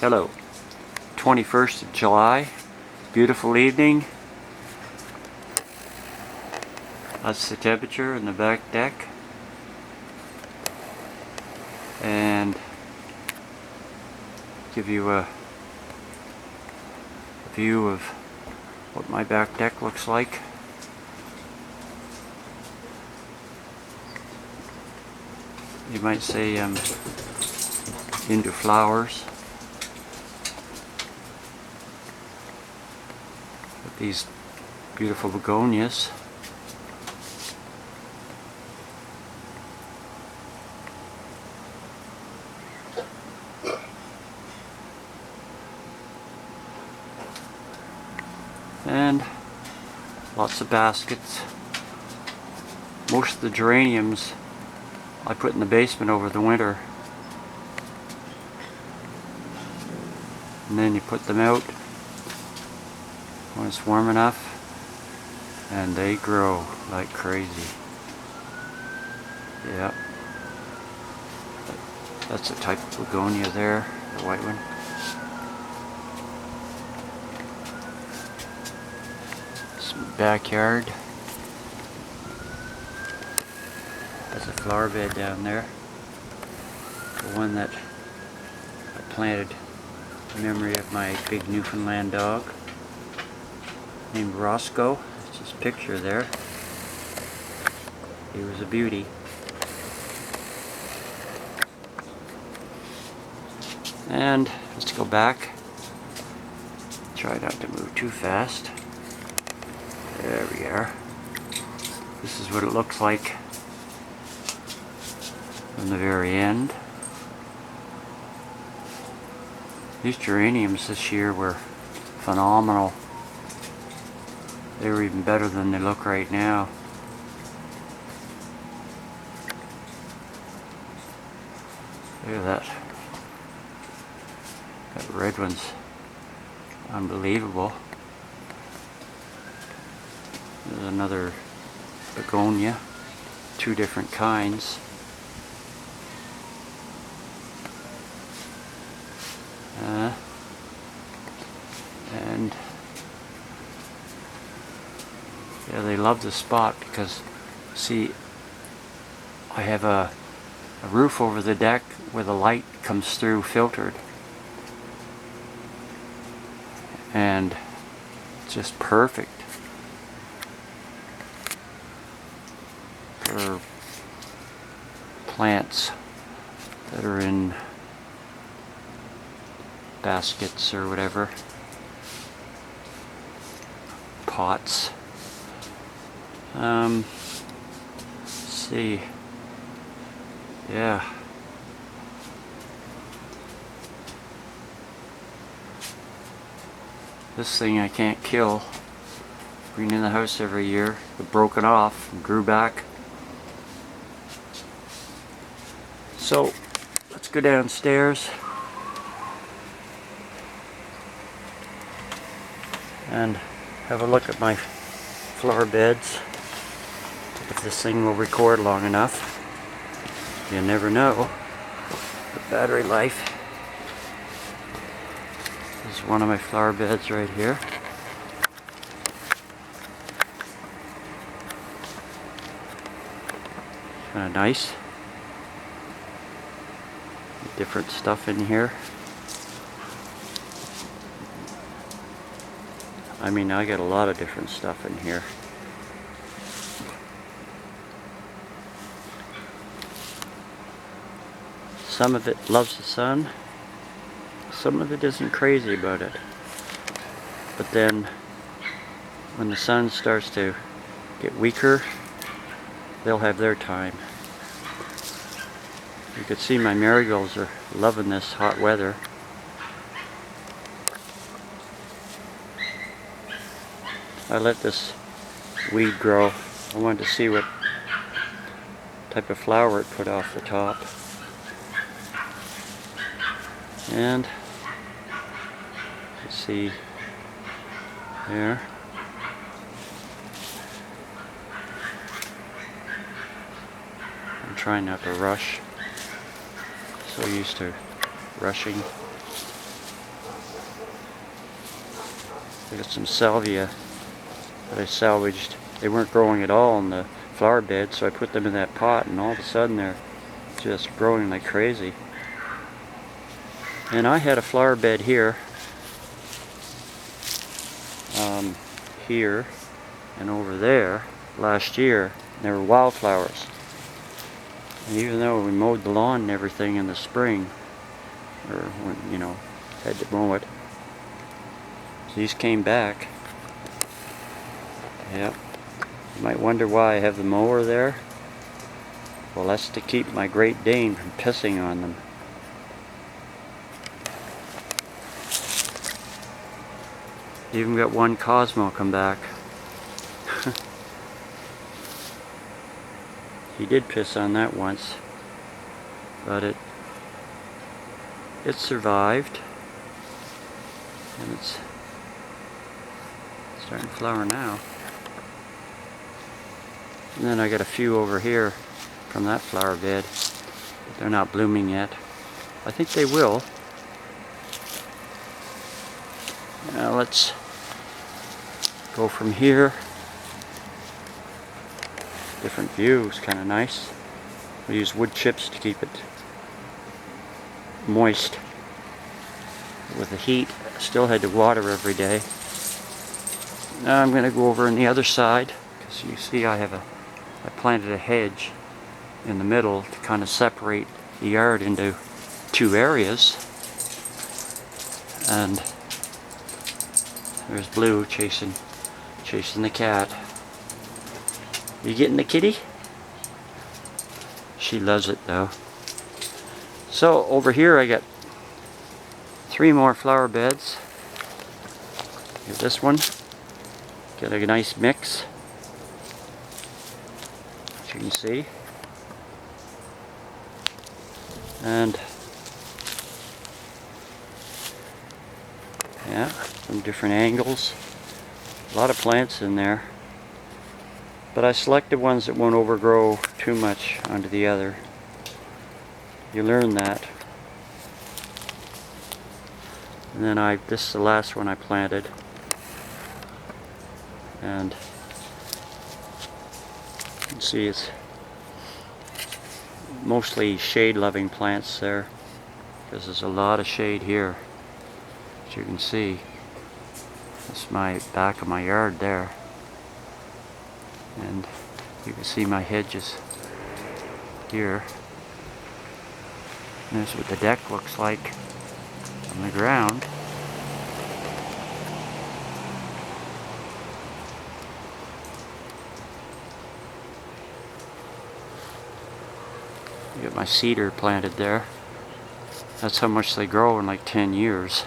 Hello, 21st of July, beautiful evening. That's the temperature in the back deck. And give you a view of what my back deck looks like. You might say I'm into flowers. With these beautiful begonias. And lots of baskets. Most of the geraniums I put in the basement over the winter. And then you put them out when it's warm enough and they grow like crazy. Yeah. That's a type of begonia there, the white one. Backyard. There's a flower bed down there. The one that I planted in memory of my big Newfoundland dog named Roscoe. That's his picture there. He was a beauty. And let's go back. Try not to move too fast. There we are. This is what it looks like from the very end. These geraniums this year were phenomenal. They were even better than they look right now. Look at that. That red one's unbelievable. There's another begonia, two different kinds. And yeah, they love the spot because, see, I have a roof over the deck where the light comes through filtered. And it's just perfect for plants that are in baskets or whatever, pots. Let's see, yeah, this thing I can't kill. Bring in the house every year. It broken off and grew back. So let's go downstairs and have a look at my flower beds. If this thing will record long enough. You never know. The battery life. This is one of my flower beds right here. Kind of nice. Different stuff in here. I mean, I got a lot of different stuff in here. Some of it loves the sun. Some of it isn't crazy about it. But then, when the sun starts to get weaker, they'll have their time. You can see my marigolds are loving this hot weather. I let this weed grow. I wanted to see what type of flower it put off the top. And you see there. I'm trying not to rush. So used to rushing. I got some salvia that I salvaged. They weren't growing at all in the flower bed, so I put them in that pot, and all of a sudden they're just growing like crazy. And I had a flower bed here, here, and over there last year. And there were wildflowers. And even though we mowed the lawn and everything in the spring, or when, you know, had to mow it, these came back. Yep. You might wonder why I have the mower there. Well, that's to keep my Great Dane from pissing on them. Even got one Cosmo come back. He did piss on that once, but it survived, and it's starting to flower now. And then I got a few over here from that flower bed, but they're not blooming yet. I think they will. Now let's go from here. Different view is kind of nice. We use wood chips to keep it moist with the heat. Still had to water every day. Now I'm going to go over on the other side, because you see I planted a hedge in the middle to kind of separate the yard into two areas. And there's Blue chasing the cat. You getting the kitty? She loves it though. So over here I got 3 more flower beds. Get this one. Get a nice mix, as you can see. And yeah, from different angles. A lot of plants in there. But I selected ones that won't overgrow too much onto the other. You learn that. And then this is the last one I planted. And you can see it's mostly shade-loving plants there, because there's a lot of shade here, as you can see. That's my back of my yard there. And you can see my hedges here. And this is what the deck looks like on the ground. I got my cedar planted there. That's how much they grow in like 10 years.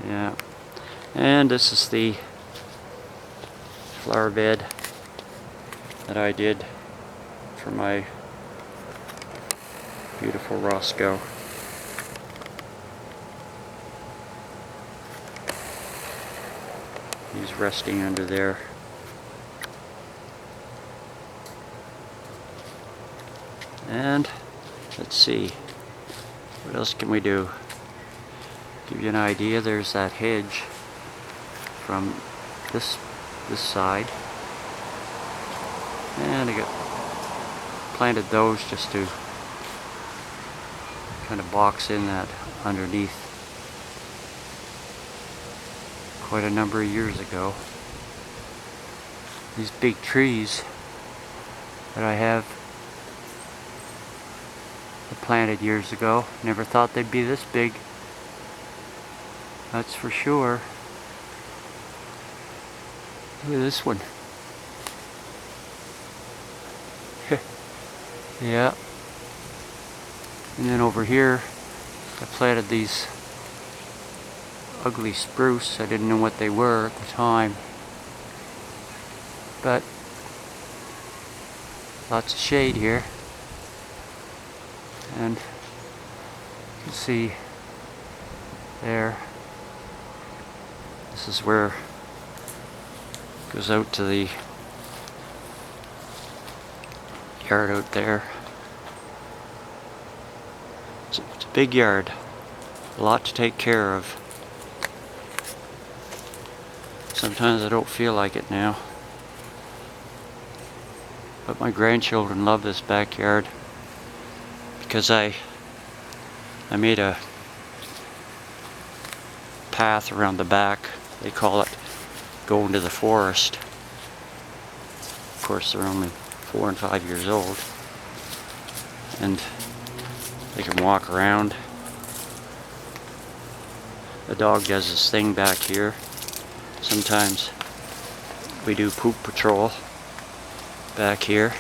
Yeah. And this is the flower bed that I did for my beautiful Roscoe. He's resting under there. And let's see, what else can we do? Give you an idea. There's that hedge from this side, and I planted those just to kind of box in that underneath quite a number of years ago. These big trees that I have planted years ago, never thought they'd be this big, that's for sure. Look at this one. Yeah. And then over here I planted these ugly spruce. I didn't know what they were at the time, but lots of shade here. And you can see there, this is where it goes out to the yard out there. It's a big yard, a lot to take care of. Sometimes I don't feel like it now. But my grandchildren love this backyard because I made a path around the back. They call it going to the forest. Of course, they're only 4 and 5 years old, and they can walk around. The dog does this thing back here. Sometimes we do poop patrol back here,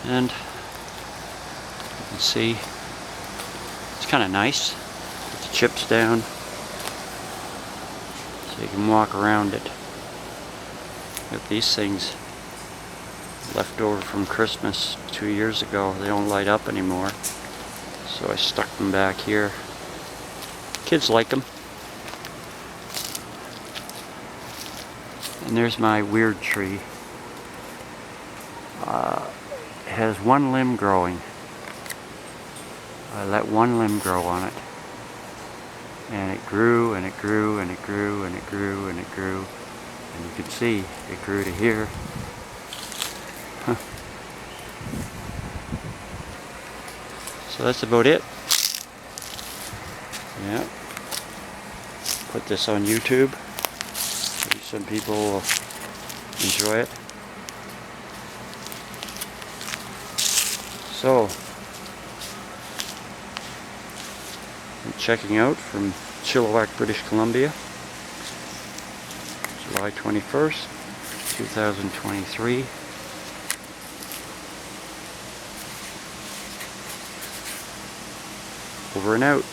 and you can see it's kind of nice. Put the chips down so you can walk around it. Got these things left over from Christmas 2 years ago. They don't light up anymore, so I stuck them back here. Kids like them. And there's my weird tree. It has one limb growing. I let one limb grow on it, and it grew and it grew and it grew and it grew and it grew, and you can see it grew to here. Huh. So that's about it. Yeah. Put this on YouTube. Maybe some people will enjoy it. So, I'm checking out from Chilliwack, British Columbia, July 21st, 2023. Over and out.